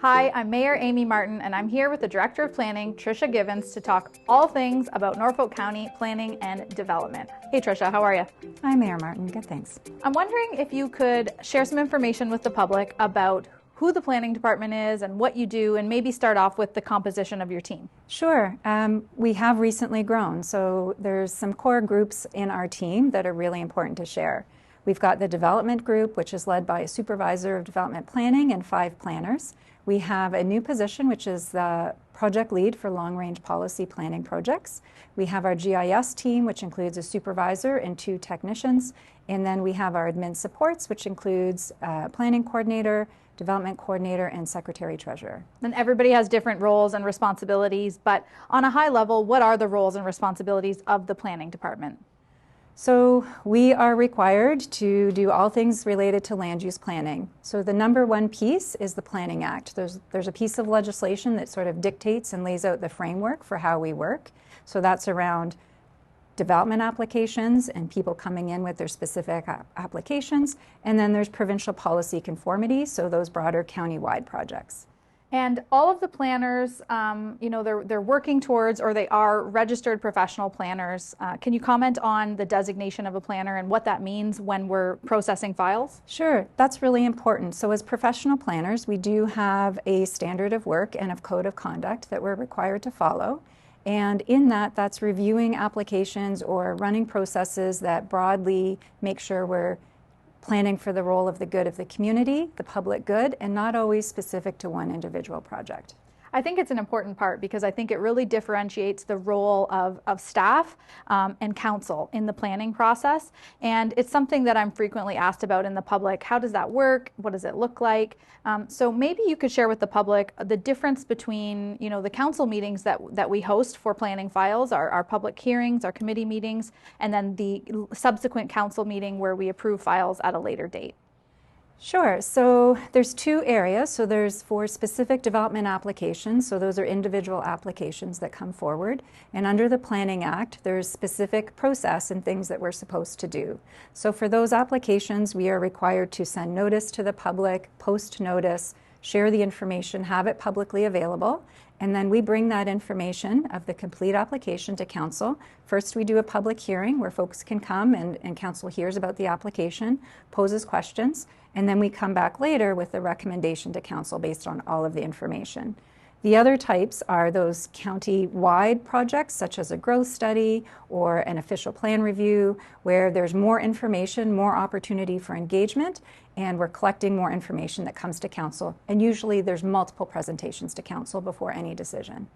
Hi, I'm Mayor Amy Martin, and I'm here with the Director of Planning, Tricia Givens, to talk all things about Norfolk County planning and development. Hey Tricia, how are you? Hi, Mayor Martin. Good, thanks. I'm wondering if you could share some information with the public about who the planning department is and what you do, and maybe start off with the composition of your team. Sure. We have recently grown, so there's some core groups in our team that are really important to share. We've got the development group, which is led by a supervisor of development planning and 5 planners. We have a new position, which is the project lead for long-range policy planning projects. We have our GIS team, which includes a supervisor and 2 technicians. And then we have our admin supports, which includes planning coordinator, development coordinator, and secretary treasurer. And everybody has different roles and responsibilities, but on a high level, what are the roles and responsibilities of the planning department? So we are required to do all things related to land use planning. So the number one piece is the Planning Act. There's a piece of legislation that sort of dictates and lays out the framework for how we work. So that's around development applications and people coming in with their specific applications. And then there's provincial policy conformity, so those broader county-wide projects. And all of the planners, they're working towards, or they are registered professional planners. Can you comment on the designation of a planner and what that means when we're processing files? Sure, that's really important. So as professional planners, we do have a standard of work and a code of conduct that we're required to follow. And in that, that's reviewing applications or running processes that broadly make sure we're planning for the role of the good of the community, the public good, and not always specific to one individual project. I think it's an important part because I think it really differentiates the role of staff and council in the planning process. And it's something that I'm frequently asked about in the public. How does that work? What does it look like? So maybe you could share with the public the difference between, the council meetings that we host for planning files, our public hearings, our committee meetings, and then the subsequent council meeting where we approve files at a later date. Sure. So there's 2 areas. So there's for specific development applications. So those are individual applications that come forward. And under the Planning Act, there's specific process and things that we're supposed to do. So for those applications, we are required to send notice to the public, post notice, share the information, have it publicly available. And then we bring that information of the complete application to council. First, we do a public hearing where folks can come and council hears about the application, poses questions, and then we come back later with a recommendation to council based on all of the information. The other types are those county-wide projects, such as a growth study or an official plan review, where there's more information, more opportunity for engagement, and we're collecting more information that comes to council. And usually there's multiple presentations to council before any decision.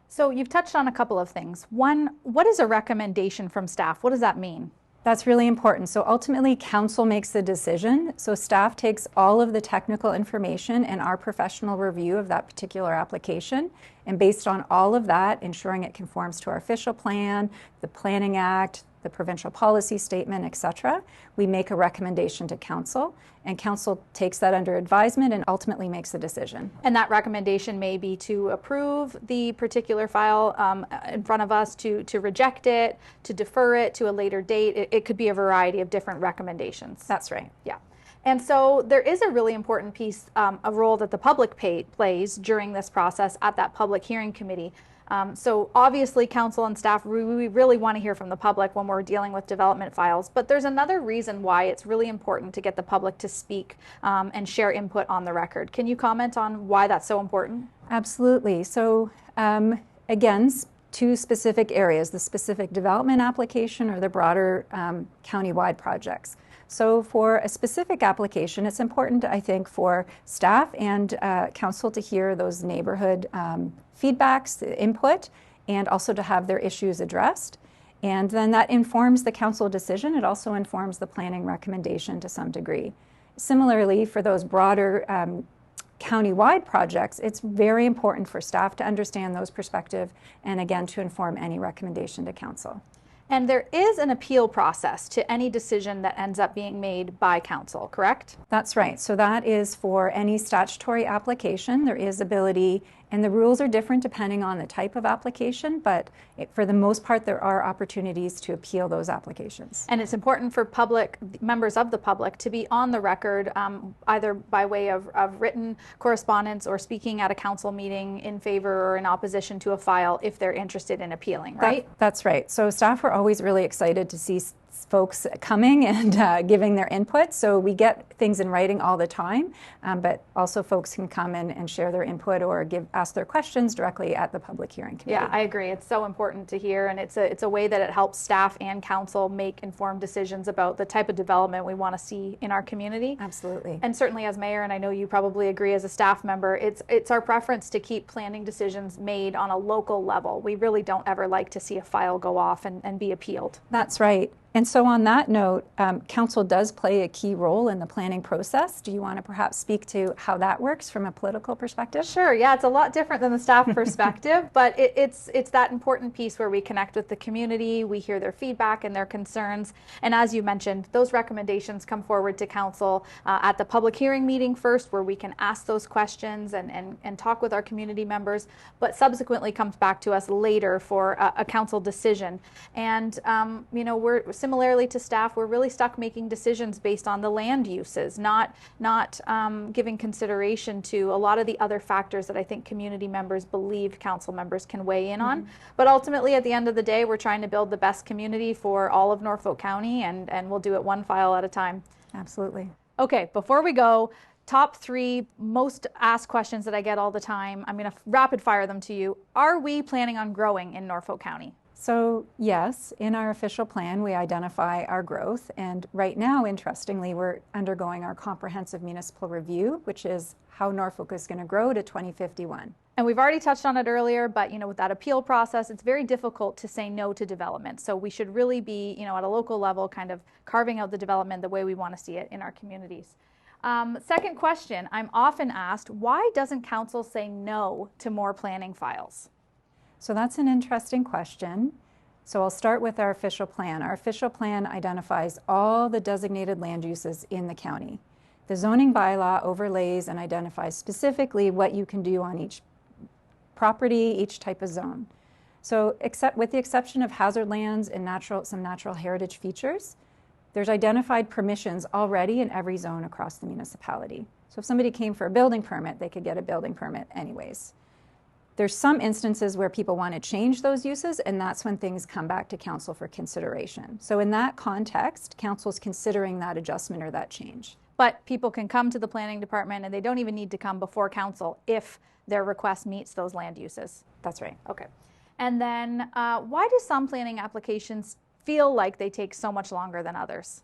So you've touched on a couple of things. One, what is a recommendation from staff? What does that mean? That's really important. So ultimately, council makes the decision. So staff takes all of the technical information and our professional review of that particular application. And based on all of that, ensuring it conforms to our official plan, the Planning Act, the provincial policy statement, etc., we make a recommendation to council, and council takes that under advisement and ultimately makes a decision. And that recommendation may be to approve the particular file in front of us, to reject it, to defer it to a later date. It could be a variety of different recommendations. That's right. Yeah. And so there is a really important piece, a role that the public plays during this process at that public hearing committee. So obviously council and staff, we really want to hear from the public when we're dealing with development files, but there's another reason why it's really important to get the public to speak and share input on the record. Can you comment on why that's so important? Absolutely. So again, 2 specific areas, the specific development application or the broader county-wide projects. So for a specific application, it's important, I think, for staff and council to hear those neighborhood feedbacks, the input, and also to have their issues addressed. And then that informs the council decision. It also informs the planning recommendation to some degree. Similarly, for those broader county-wide projects, it's very important for staff to understand those perspectives and, again, to inform any recommendation to council. And there is an appeal process to any decision that ends up being made by council, correct? That's right. So that is for any statutory application. There is ability And the rules are different depending on the type of application, but for the most part, there are opportunities to appeal those applications. And it's important for members of the public to be on the record, either by way of written correspondence or speaking at a council meeting in favor or in opposition to a file if they're interested in appealing, right? That's right. So staff are always really excited to see folks coming and giving their input. So we get things in writing all the time, but also folks can come in and share their input or ask their questions directly at the public hearing committee. Yeah, I agree. It's so important to hear, and it's a way that it helps staff and council make informed decisions about the type of development we want to see in our community. Absolutely. And certainly as mayor, and I know you probably agree as a staff member, it's our preference to keep planning decisions made on a local level. We really don't ever like to see a file go off and be appealed. That's right. And so on that note, council does play a key role in the planning process. Do you want to perhaps speak to how that works from a political perspective? Sure, yeah, it's a lot different than the staff perspective, but it's that important piece where we connect with the community, we hear their feedback and their concerns, and as you mentioned, those recommendations come forward to council at the public hearing meeting first, where we can ask those questions and talk with our community members, but subsequently comes back to us later for a council decision. And we're similarly to staff, we're really stuck making decisions based on the land uses, not giving consideration to a lot of the other factors that I think community members believe council members can weigh in on. But ultimately, at the end of the day, we're trying to build the best community for all of Norfolk County, and we'll do it one file at a time. Absolutely. Okay, before we go, top 3 most asked questions that I get all the time. I'm going to rapid fire them to you. Are we planning on growing in Norfolk County? So yes, in our official plan, we identify our growth. And right now, interestingly, we're undergoing our comprehensive municipal review, which is how Norfolk is going to grow to 2051. And we've already touched on it earlier, but with that appeal process, it's very difficult to say no to development. So we should really be, at a local level, kind of carving out the development the way we want to see it in our communities. Second question, I'm often asked, why doesn't council say no to more planning files? So that's an interesting question. So I'll start with our official plan. Our official plan identifies all the designated land uses in the county. The zoning bylaw overlays and identifies specifically what you can do on each property, each type of zone. So with the exception of hazard lands and some natural heritage features, there's identified permissions already in every zone across the municipality. So if somebody came for a building permit, they could get a building permit anyways. There's some instances where people want to change those uses, and that's when things come back to council for consideration. So in that context, council's considering that adjustment or that change. But people can come to the planning department, and they don't even need to come before council if their request meets those land uses. That's right. Okay. And then why do some planning applications feel like they take so much longer than others?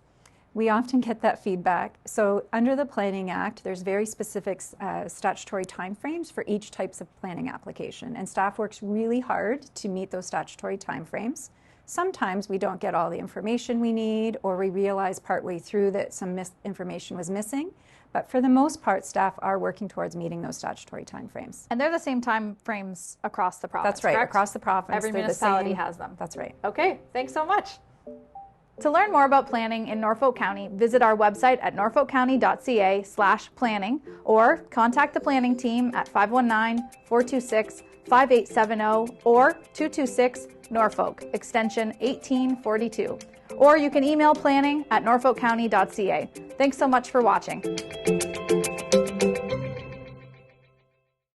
We often get that feedback. So under the Planning Act, there's very specific statutory timeframes for each types of planning application, and staff works really hard to meet those statutory timeframes. Sometimes we don't get all the information we need, or we realize partway through that some information was missing. But for the most part, staff are working towards meeting those statutory timeframes. And they're the same timeframes across the province, That's right, correct? across the province. Every municipality has them. That's right. Okay, thanks so much. To learn more about planning in Norfolk County, visit our website at norfolkcounty.ca/planning or contact the planning team at 519-426-5870 or 226 Norfolk, extension 1842. Or you can email planning@norfolkcounty.ca. Thanks so much for watching.